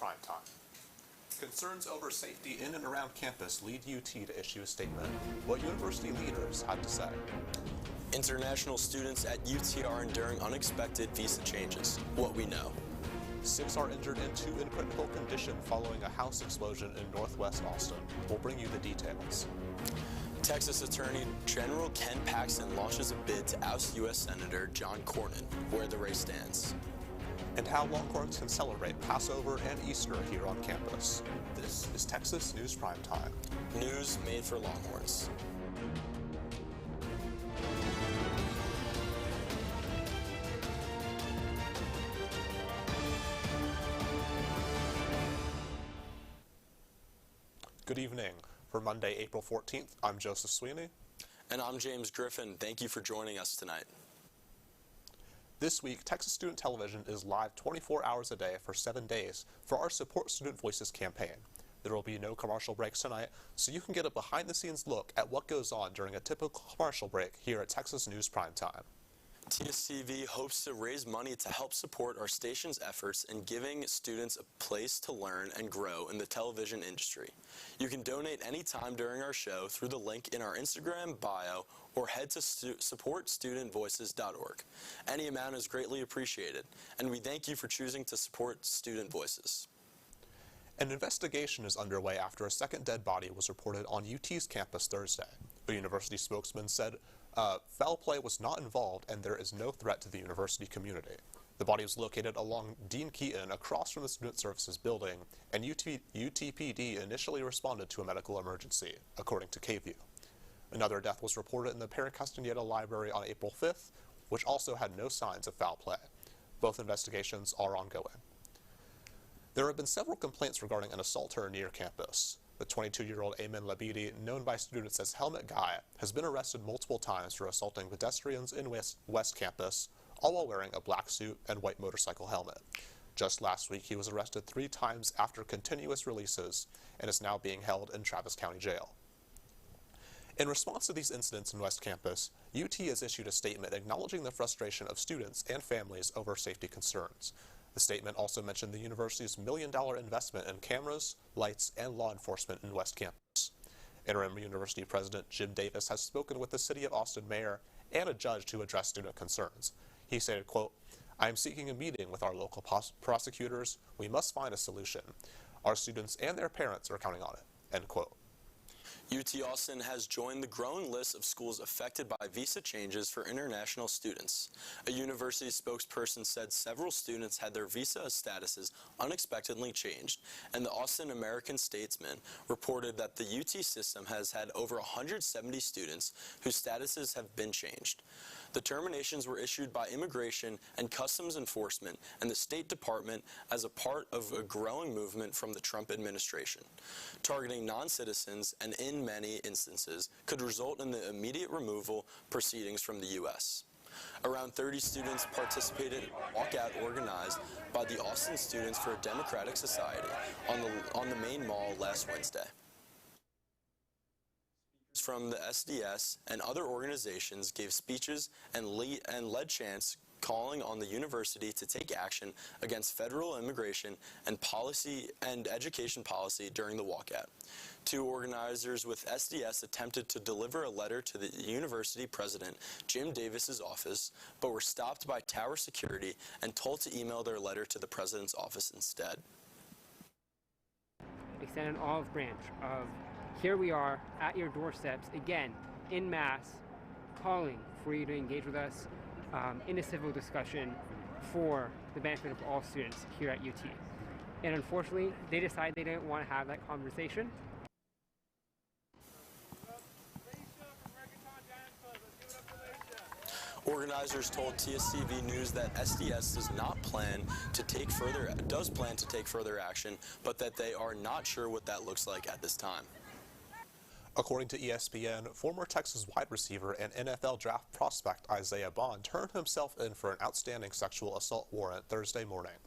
Primetime. Concerns over safety in and around campus lead UT to issue a statement. What university leaders had to say. International students at UT are enduring unexpected visa changes. What we know. 6 are injured and 2 in critical condition following a house explosion in northwest Austin. We'll bring you the details. Texas Attorney General Ken Paxton launches a bid to oust U.S. Senator John Cornyn, where the race stands. And how Longhorns can celebrate Passover and Easter here on campus. This is Texas News Primetime. News made for Longhorns. Good evening. For Monday, April 14th, I'm Joseph Sweeney. And I'm James Griffin. Thank you for joining us tonight. This week, Texas Student Television is live 24 hours a day for 7 days for our Support Student Voices campaign. There will be no commercial breaks tonight, so you can get a behind-the-scenes look at what goes on during a typical commercial break here at Texas News Primetime. TSTV hopes to raise money to help support our station's efforts in giving students a place to learn and grow in the television industry. You can donate anytime during our show through the link in our Instagram bio or head to supportstudentvoices.org. Any amount is greatly appreciated, and we thank you for choosing to support Student Voices. An investigation is underway after a second dead body was reported on UT's campus Thursday. A university spokesman said foul play was not involved and there is no threat to the university community. The body was located along Dean Keaton across from the Student Services building, and UTPD initially responded to a medical emergency, according to KView. Another death was reported in the Parent Castaneda Library on April 5th, which also had no signs of foul play. Both investigations are ongoing. There have been several complaints regarding an assaulter near campus. The 22-year-old Ayman Labidi, known by students as Helmet Guy, has been arrested multiple times for assaulting pedestrians in West Campus, all while wearing a black suit and white motorcycle helmet. Just last week, he was arrested 3 times after continuous releases and is now being held in Travis County Jail. In response to these incidents in West Campus, UT has issued a statement acknowledging the frustration of students and families over safety concerns. The statement also mentioned the university's $1 million investment in cameras, lights, and law enforcement in West Campus. Interim University President Jim Davis has spoken with the City of Austin mayor and a judge to address student concerns. He said, quote, "I am seeking a meeting with our local prosecutors. We must find a solution. Our students and their parents are counting on it," end quote. UT Austin has joined the growing list of schools affected by visa changes for international students. A university spokesperson said several students had their visa statuses unexpectedly changed, and the Austin American-Statesman reported that the UT system has had over 170 students whose statuses have been changed. The terminations were issued by Immigration and Customs Enforcement and the State Department as a part of a growing movement from the Trump administration. Targeting non-citizens and in many instances could result in the immediate removal proceedings from the U.S. Around 30 students participated in a walkout organized by the Austin Students for a Democratic Society on the main mall last Wednesday. From the SDS and other organizations gave speeches and led chants calling on the university to take action against federal immigration and education policy during the walkout. 2 organizers with SDS attempted to deliver a letter to the university president, Jim Davis's office, but were stopped by tower security and told to email their letter to the president's office instead. Extend an olive branch of here we are at your doorsteps, again, en masse, calling for you to engage with us in a civil discussion for the benefit of all students here at UT. And unfortunately, they decided they didn't want to have that conversation. Organizers told TSTV News that SDS does plan to take further action, but that they are not sure what that looks like at this time. According to ESPN, former Texas wide receiver and NFL draft prospect Isaiah Bond turned himself in for an outstanding sexual assault warrant Thursday morning.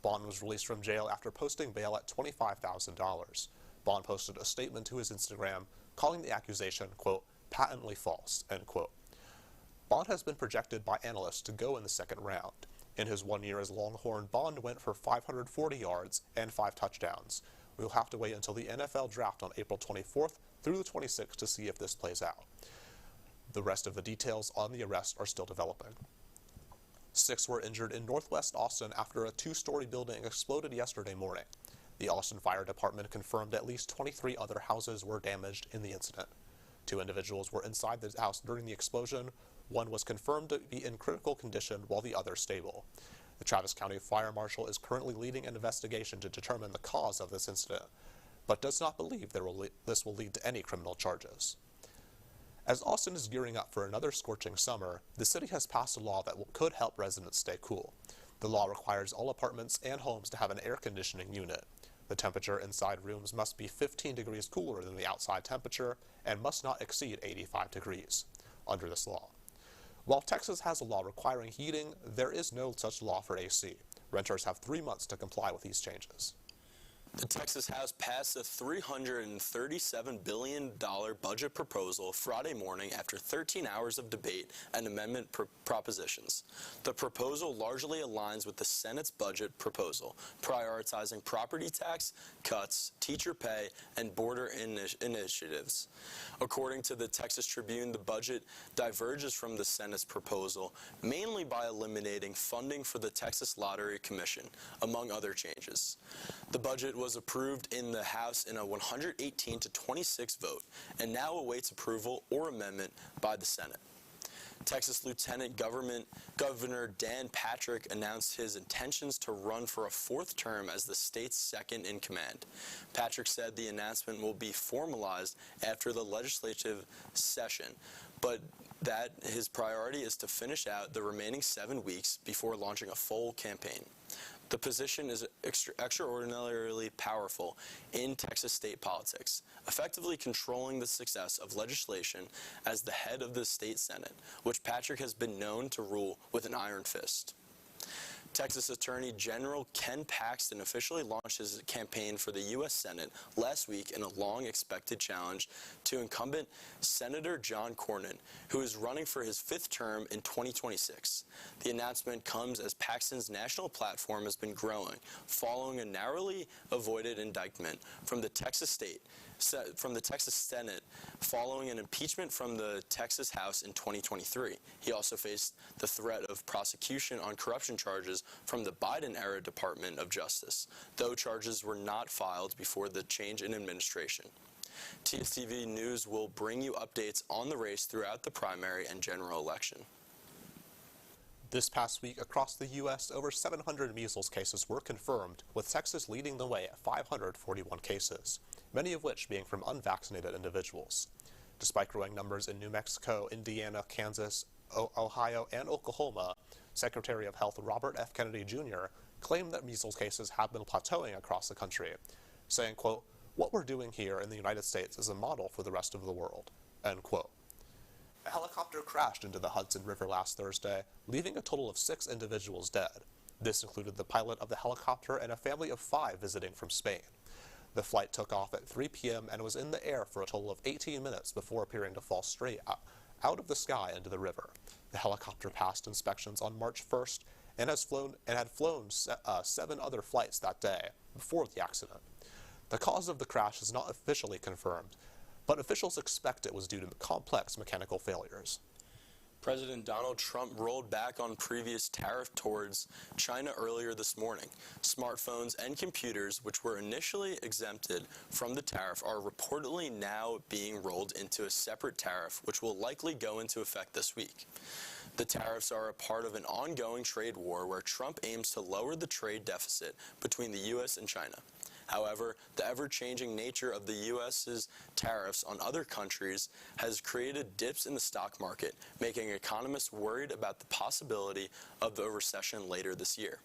Bond was released from jail after posting bail at $25,000. Bond posted a statement to his Instagram calling the accusation, quote, patently false, end quote. Bond has been projected by analysts to go in the second round. In his 1 year as Longhorn, Bond went for 540 yards and 5 touchdowns. We will have to wait until the NFL draft on April 24th through the 26th to see if this plays out. The rest of the details on the arrest are still developing. 6 were injured in northwest Austin after a 2-story building exploded yesterday morning. The Austin Fire Department confirmed at least 23 other houses were damaged in the incident. 2 individuals were inside the house during the explosion. One was confirmed to be in critical condition while the other stable. The Travis County Fire Marshal is currently leading an investigation to determine the cause of this incident, but does not believe this will lead to any criminal charges. As Austin is gearing up for another scorching summer, the city has passed a law that could help residents stay cool. The law requires all apartments and homes to have an air conditioning unit. The temperature inside rooms must be 15 degrees cooler than the outside temperature and must not exceed 85 degrees under this law. While Texas has a law requiring heating, there is no such law for AC. Renters have 3 months to comply with these changes. The Texas House passed a $337 billion budget proposal Friday morning after 13 hours of debate and amendment propositions. The proposal largely aligns with the Senate's budget proposal, prioritizing property tax cuts, teacher pay, and border initiatives. According to the Texas Tribune, the budget diverges from the Senate's proposal, mainly by eliminating funding for the Texas Lottery Commission, among other changes. The budget was approved in the House in a 118-26 vote and now awaits approval or amendment by the Senate. Texas Lieutenant Governor Dan Patrick announced his intentions to run for a 4th term as the state's second in command. Patrick said the announcement will be formalized after the legislative session, but that his priority is to finish out the remaining 7 weeks before launching a full campaign. The position is extraordinarily powerful in Texas state politics, effectively controlling the success of legislation as the head of the state Senate, which Patrick has been known to rule with an iron fist. Texas Attorney General Ken Paxton officially launched his campaign for the U.S. Senate last week in a long-expected challenge to incumbent Senator John Cornyn, who is running for his 5th term in 2026. The announcement comes as Paxton's national platform has been growing, following a narrowly avoided indictment from the Texas Senate following an impeachment from the Texas House in 2023. He also faced the threat of prosecution on corruption charges from the Biden-era Department of Justice, though charges were not filed before the change in administration. TSTV News will bring you updates on the race throughout the primary and general election. This past week, across the U.S., over 700 measles cases were confirmed, with Texas leading the way at 541 cases, many of which being from unvaccinated individuals. Despite growing numbers in New Mexico, Indiana, Kansas, Ohio, and Oklahoma, Secretary of Health Robert F. Kennedy Jr. claimed that measles cases have been plateauing across the country, saying, quote, "What we're doing here in the United States is a model for the rest of the world," end quote. A helicopter crashed into the Hudson River last Thursday, leaving a total of 6 individuals dead. This included the pilot of the helicopter and a family of 5 visiting from Spain. The flight took off at 3 p.m. and was in the air for a total of 18 minutes before appearing to fall straight out of the sky into the river. The helicopter passed inspections on March 1st and had flown 7 other flights that day before the accident. The cause of the crash is not officially confirmed, but officials expect it was due to complex mechanical failures. President Donald Trump rolled back on previous tariff towards China earlier this morning. Smartphones and computers, which were initially exempted from the tariff, are reportedly now being rolled into a separate tariff, which will likely go into effect this week. The tariffs are a part of an ongoing trade war where Trump aims to lower the trade deficit between the U.S. and China. However, the ever-changing nature of the U.S.'s tariffs on other countries has created dips in the stock market, making economists worried about the possibility of a recession later this year.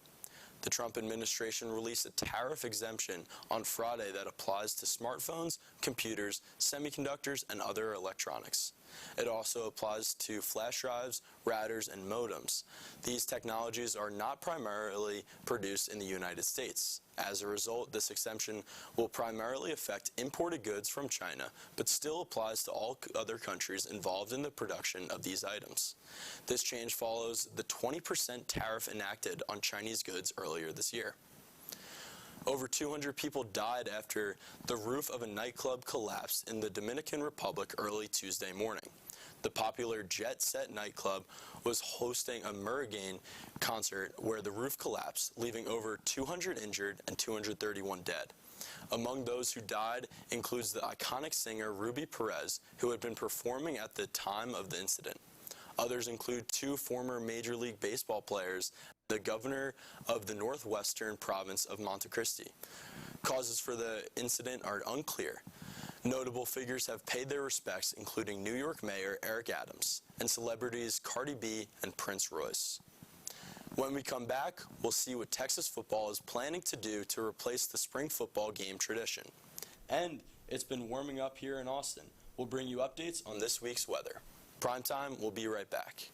The Trump administration released a tariff exemption on Friday that applies to smartphones, computers, semiconductors, and other electronics. It also applies to flash drives, routers, and modems. These technologies are not primarily produced in the United States. As a result, this exemption will primarily affect imported goods from China, but still applies to all other countries involved in the production of these items. This change follows the 20% tariff enacted on Chinese goods earlier this year. Over 200 people died after the roof of a nightclub collapsed in the Dominican Republic early Tuesday morning. The popular Jet Set nightclub was hosting a Murricane concert where the roof collapsed, leaving over 200 injured and 231 dead. Among those who died includes the iconic singer Ruby Perez, who had been performing at the time of the incident. Others include two former Major League Baseball players, the governor of the northwestern province of Monte Cristi. Causes for the incident are unclear. Notable figures have paid their respects, including New York Mayor Eric Adams and celebrities Cardi B and Prince Royce. When we come back, we'll see what Texas football is planning to do to replace the spring football game tradition. And it's been warming up here in Austin. We'll bring you updates on this week's weather. Primetime will be right back.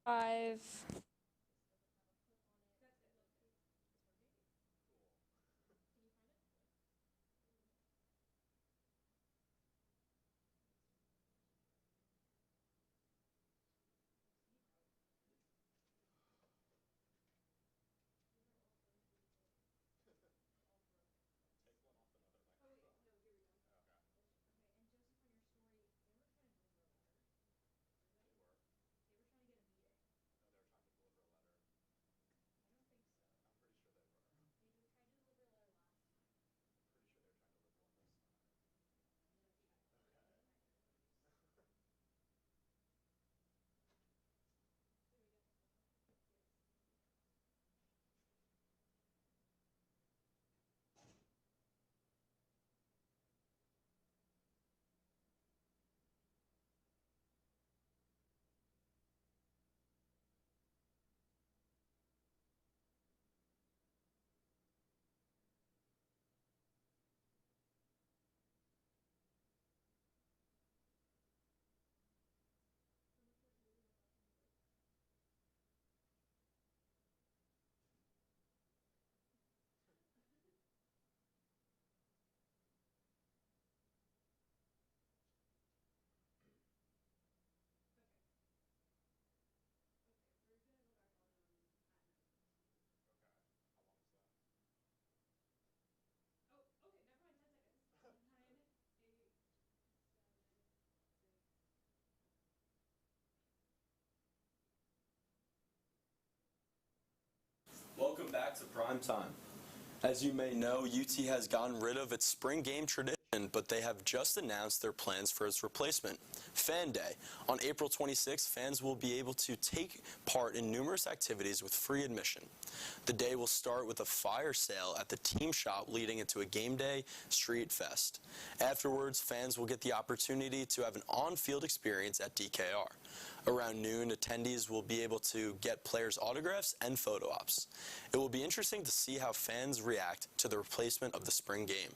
Five. Welcome back to Primetime. As you may know, UT has gotten rid of its spring game tradition, but they have just announced their plans for its replacement. Fan Day. On April 26th, fans will be able to take part in numerous activities with free admission. The day will start with a fire sale at the team shop leading into a game day street fest. Afterwards, fans will get the opportunity to have an on-field experience at DKR. Around noon, attendees will be able to get players' autographs and photo ops. It will be interesting to see how fans react to the replacement of the spring game.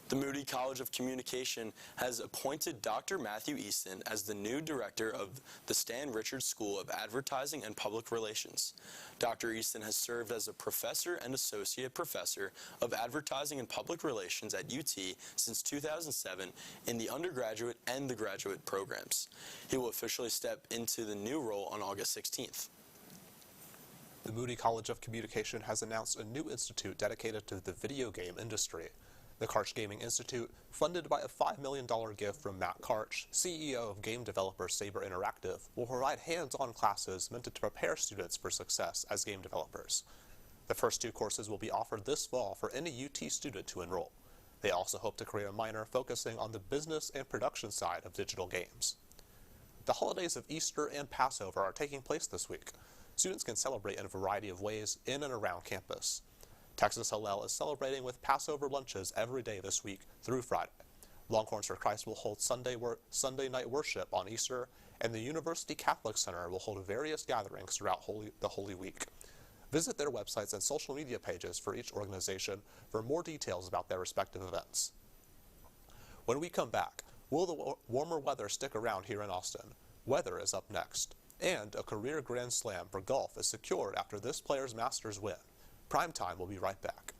The Moody College of Communication has appointed Dr. Matthew Easton as the new director of the Stan Richards School of Advertising and Public Relations. Dr. Easton has served as a professor and associate professor of advertising and public relations at UT since 2007 in the undergraduate and the graduate programs. He will officially step into the new role on August 16th. The Moody College of Communication has announced a new institute dedicated to the video game industry. The Karch Gaming Institute, funded by a $5 million gift from Matt Karch, CEO of game developer Saber Interactive, will provide hands-on classes meant to prepare students for success as game developers. The first 2 courses will be offered this fall for any UT student to enroll. They also hope to create a minor focusing on the business and production side of digital games. The holidays of Easter and Passover are taking place this week. Students can celebrate in a variety of ways in and around campus. Texas Hillel is celebrating with Passover lunches every day this week through Friday. Longhorns for Christ will hold Sunday night worship on Easter, and the University Catholic Center will hold various gatherings throughout the Holy Week. Visit their websites and social media pages for each organization for more details about their respective events. When we come back, will the warmer weather stick around here in Austin? Weather is up next. And a career Grand Slam for golf is secured after this player's Masters win. PrimeTime will be right back.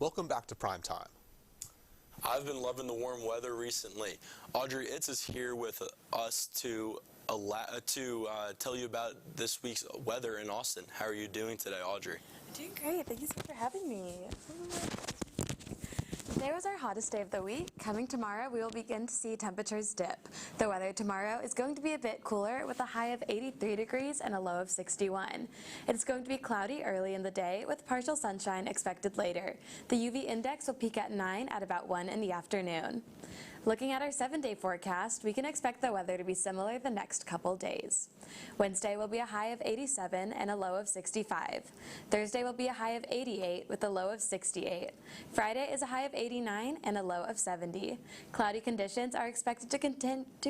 Welcome back to Primetime. I've been loving the warm weather recently. Audrey Itz is here with us to tell you about this week's weather in Austin. How are you doing today, Audrey? Doing great. Thank you so much for having me. Today was our hottest day of the week. Coming tomorrow, we will begin to see temperatures dip. The weather tomorrow is going to be a bit cooler with a high of 83 degrees and a low of 61. It's going to be cloudy early in the day with partial sunshine expected later. The UV index will peak at 9 at about 1 in the afternoon. Looking at our 7-day forecast, we can expect the weather to be similar the next couple days. Wednesday will be a high of 87 and a low of 65. Thursday will be a high of 88 with a low of 68. Friday is a high of 89 and a low of 70. Cloudy conditions are expected to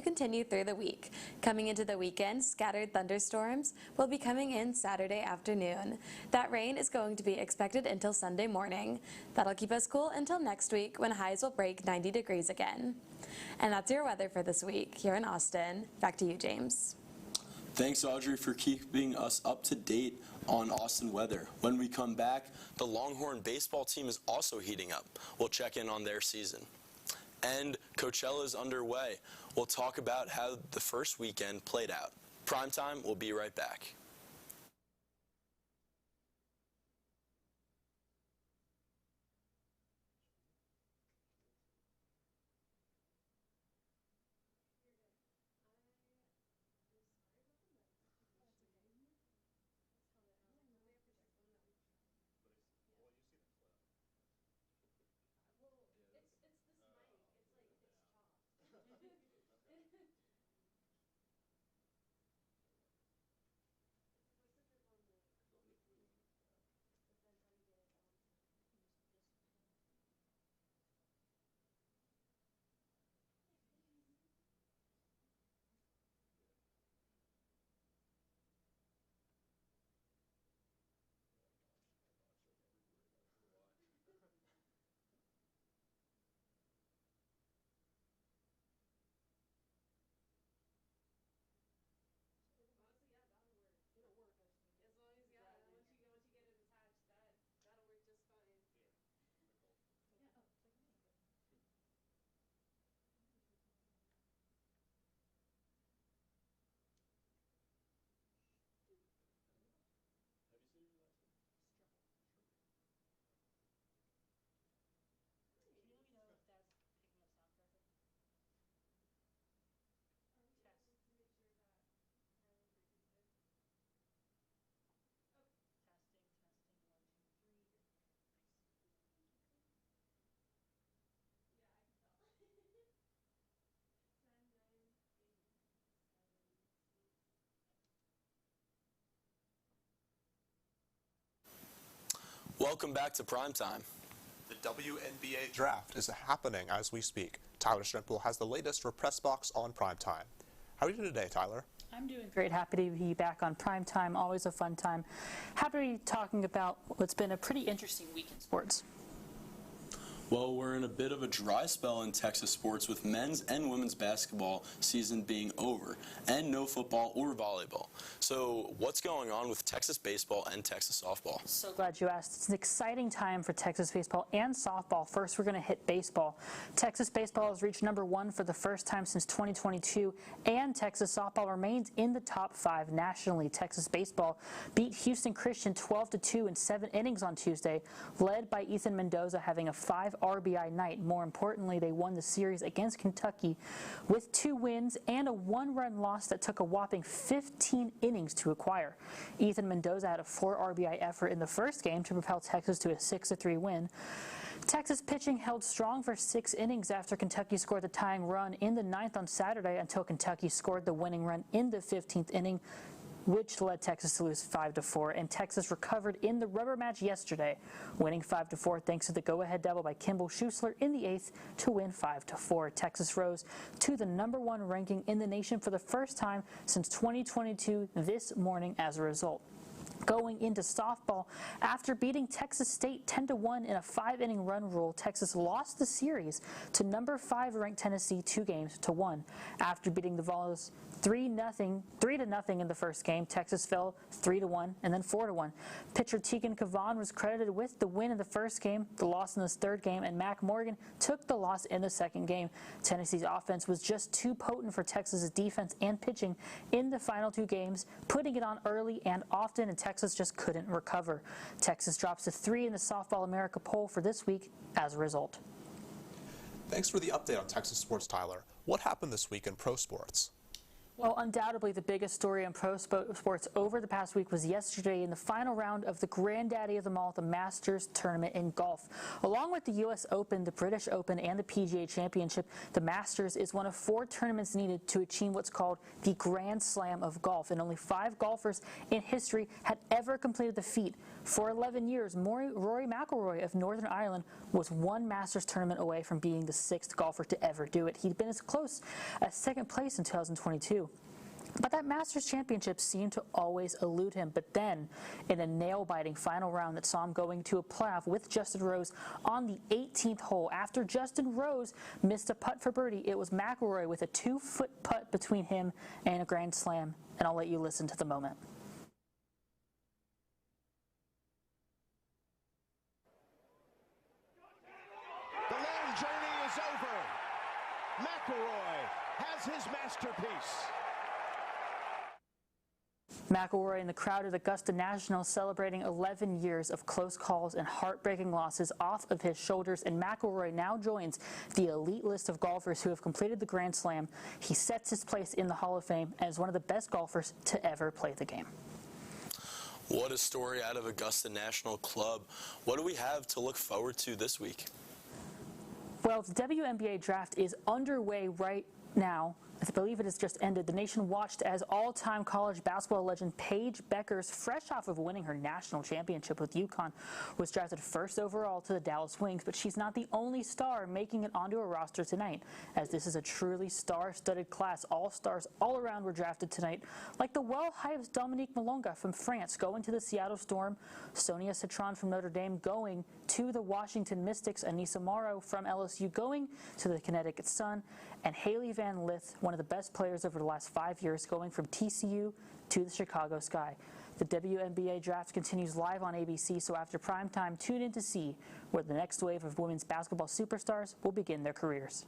continue through the week. Coming into the weekend, scattered thunderstorms will be coming in Saturday afternoon. That rain is going to be expected until Sunday morning. That'll keep us cool until next week when highs will break 90 degrees again. And that's your weather for this week here in Austin. Back to you, James. Thanks, Audrey, for keeping us up to date on Austin weather. When we come back, the Longhorn baseball team is also heating up. We'll check in on their season. And Coachella is underway. We'll talk about how the first weekend played out. Primetime will be right back. Welcome back to Primetime. The WNBA draft is happening as we speak. Tyler Strimple has the latest for Press Box on Primetime. How are you doing today, Tyler? I'm doing great. Happy to be back on Primetime. Always a fun time. Happy to be talking about what's been a pretty interesting week in sports. Well, we're in a bit of a dry spell in Texas sports with men's and women's basketball season being over and no football or volleyball. So what's going on with Texas baseball and Texas softball? So glad you asked. It's an exciting time for Texas baseball and softball. First, we're going to hit baseball. Texas baseball has reached #1 for the first time since 2022, and Texas softball remains in the top 5 nationally. Texas baseball beat Houston Christian 12-2 in 7 innings on Tuesday, led by Ethan Mendoza having a 5 RBI night. More importantly, they won the series against Kentucky with 2 wins and a 1-run loss that took a whopping 15 innings to acquire. Ethan Mendoza had a 4 RBI effort in the first game to propel Texas to a 6-3 win. Texas pitching held strong for 6 innings after Kentucky scored the tying run in the 9th on Saturday until Kentucky scored the winning run in the 15th inning, which led Texas to lose 5-4, and Texas recovered in the rubber match yesterday, winning 5-4 thanks to the go-ahead double by Kimball Schuessler in the 8th to win 5-4. Texas rose to the #1 ranking in the nation for the first time since 2022 this morning as a result. Going into softball, after beating Texas State 10-1 in a 5-inning run rule, Texas lost the series to #5 ranked Tennessee 2-1. After beating the Vols 3-0 in the first game, Texas fell 3-1 and then 4-1. Pitcher Tegan Kavan was credited with the win in the first game, the loss in the third game, and Mac Morgan took the loss in the second game. Tennessee's offense was just too potent for Texas's defense and pitching in the final 2 games, putting it on early and often, and Texas just couldn't recover. Texas drops to 3 in the Softball America poll for this week as a result. Thanks for the update on Texas sports, Tyler. What happened this week in pro sports? Well, undoubtedly the biggest story in pro sports over the past week was yesterday in the final round of the granddaddy of them all, the Masters tournament in golf. Along with the U.S. Open, the British Open, and the PGA Championship, the Masters is one of 4 tournaments needed to achieve what's called the Grand Slam of golf, and only 5 golfers in history had ever completed the feat. For 11 years, Rory McIlroy of Northern Ireland was 1 Masters tournament away from being the 6th golfer to ever do it. He'd been as close as 2nd place in 2022. But that Masters championship seemed to always elude him. But then, in a nail-biting final round that saw him going to a playoff with Justin Rose on the 18th hole, after Justin Rose missed a putt for birdie, it was McIlroy with a 2-foot putt between him and a Grand Slam. And I'll let you listen to the moment. The long journey is over. McIlroy has his masterpiece. McIlroy and the crowd at Augusta National celebrating 11 years of close calls and heartbreaking losses off of his shoulders, and McIlroy now joins the elite list of golfers who have completed the Grand Slam. He sets his place in the Hall of Fame and is one of the best golfers to ever play the game. What a story out of Augusta National Club. What do we have to look forward to this week? Well, the WNBA draft is underway right now. I believe it has just ended. The nation watched as all-time college basketball legend Paige Bueckers, fresh off of winning her national championship with UConn, was drafted 1st overall to the Dallas Wings. But she's not the only star making it onto a roster tonight, as this is a truly star-studded class. All stars all around were drafted tonight, like the well-hyped Dominique Malonga from France going to the Seattle Storm, Sonia Citron from Notre Dame going to the Washington Mystics, Anissa Morrow from LSU going to the Connecticut Sun, and Haley Van Lith, one of the best players over the last 5 years, going from TCU to the Chicago Sky. The WNBA draft continues live on ABC, so after primetime, tune in to see where the next wave of women's basketball superstars will begin their careers.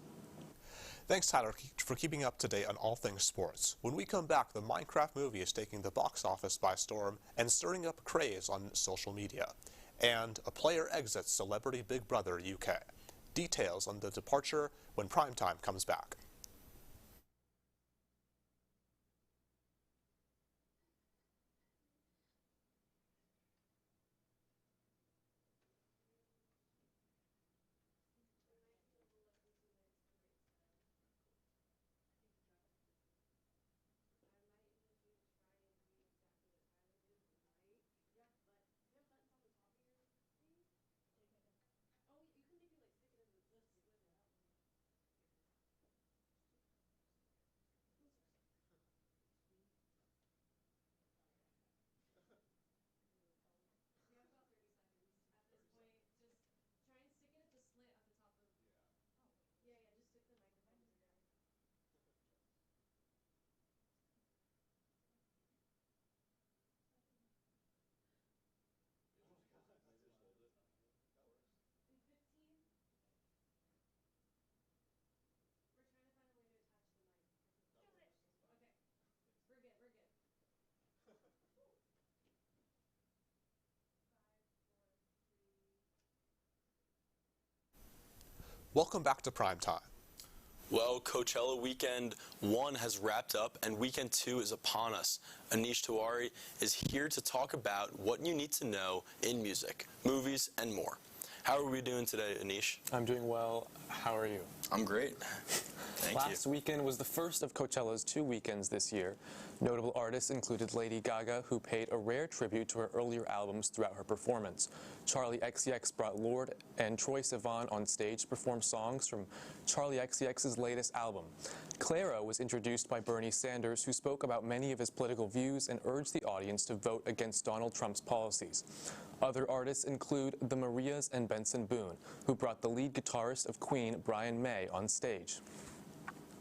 Thanks, Tyler, for keeping up to date on all things sports. When we come back, the Minecraft movie is taking the box office by storm and stirring up craze on social media. And a player exits Celebrity Big Brother UK. Details on the departure when Primetime comes back. Welcome back to Primetime. Well, Coachella Weekend 1 has wrapped up and Weekend 2 is upon us. Anish Tiwari is here to talk about what you need to know in music, movies, and more. How are we doing today, Anish? I'm doing well. How are you? I'm great. Thank you. Last weekend was the first of Coachella's 2 weekends this year. Notable artists included Lady Gaga, who paid a rare tribute to her earlier albums throughout her performance. Charli XCX brought Lorde, and Troye Sivan on stage to perform songs from Charli XCX's latest album. Clara was introduced by Bernie Sanders, who spoke about many of his political views and urged the audience to vote against Donald Trump's policies. Other artists include the Marias and Benson Boone, who brought the lead guitarist of Queen, Brian May, on stage.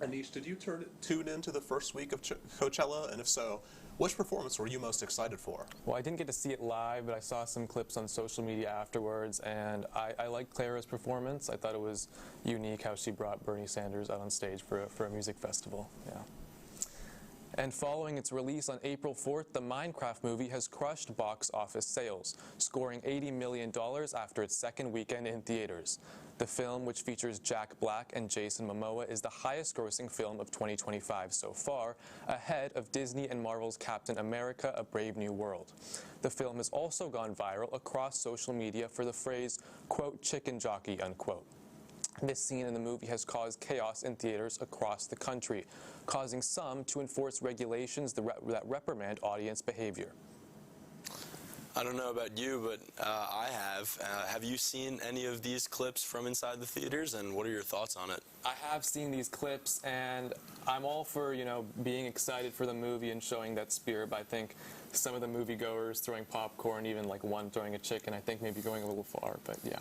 Anish, did you tune into the first week of Coachella? And if so, which performance were you most excited for? Well, I didn't get to see it live, but I saw some clips on social media afterwards, and I liked Clara's performance. I thought it was unique how she brought Bernie Sanders out on stage for a music festival. Yeah. And following its release on April 4th, the Minecraft movie has crushed box office sales, scoring $80 million after its second weekend in theaters. The film, which features Jack Black and Jason Momoa, is the highest-grossing film of 2025 so far, ahead of Disney and Marvel's Captain America: A Brave New World. The film has also gone viral across social media for the phrase, quote, chicken jockey, unquote. This scene in the movie has caused chaos in theaters across the country, causing some to enforce regulations that reprimand audience behavior. I don't know about you, but I have. Have you seen any of these clips from inside the theaters, and what are your thoughts on it? I have seen these clips, and I'm all for, being excited for the movie and showing that spirit, but I think some of the moviegoers throwing popcorn, even like one throwing a chicken, I think maybe going a little far, but yeah.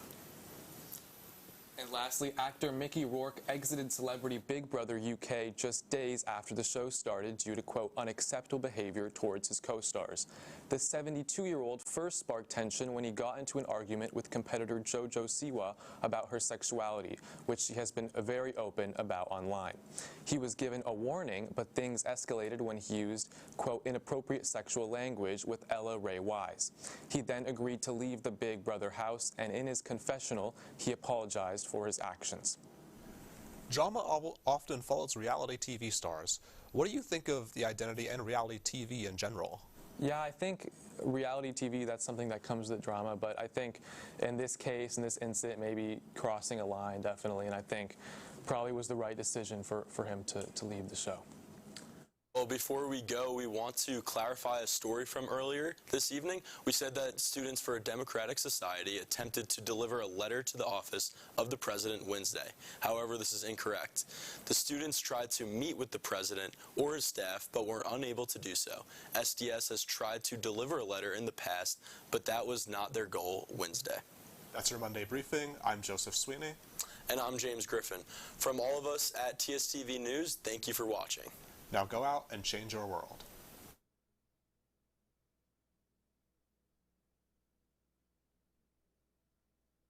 And lastly, actor Mickey Rourke exited Celebrity Big Brother UK just days after the show started due to, quote, unacceptable behavior towards his co-stars. The 72-year-old first sparked tension when he got into an argument with competitor JoJo Siwa about her sexuality, which she has been very open about online. He was given a warning, but things escalated when he used, quote, inappropriate sexual language with Ella Ray Wise. He then agreed to leave the Big Brother house, and in his confessional, he apologized for his actions. Drama often follows reality TV stars. What do you think of the identity and reality TV in general? Yeah, I think reality TV, that's something that comes with drama, but I think in this case, in this incident, maybe crossing a line, definitely, and I think probably was the right decision for him to leave the show. Well, before we go, we want to clarify a story from earlier this evening. We said that Students for a Democratic Society attempted to deliver a letter to the office of the president Wednesday. However, this is incorrect. The students tried to meet with the president or his staff, but were unable to do so. SDS has tried to deliver a letter in the past, but that was not their goal Wednesday. That's your Monday briefing. I'm Joseph Sweeney. And I'm James Griffin. From all of us at TSTV News, thank you for watching. Now go out and change your world.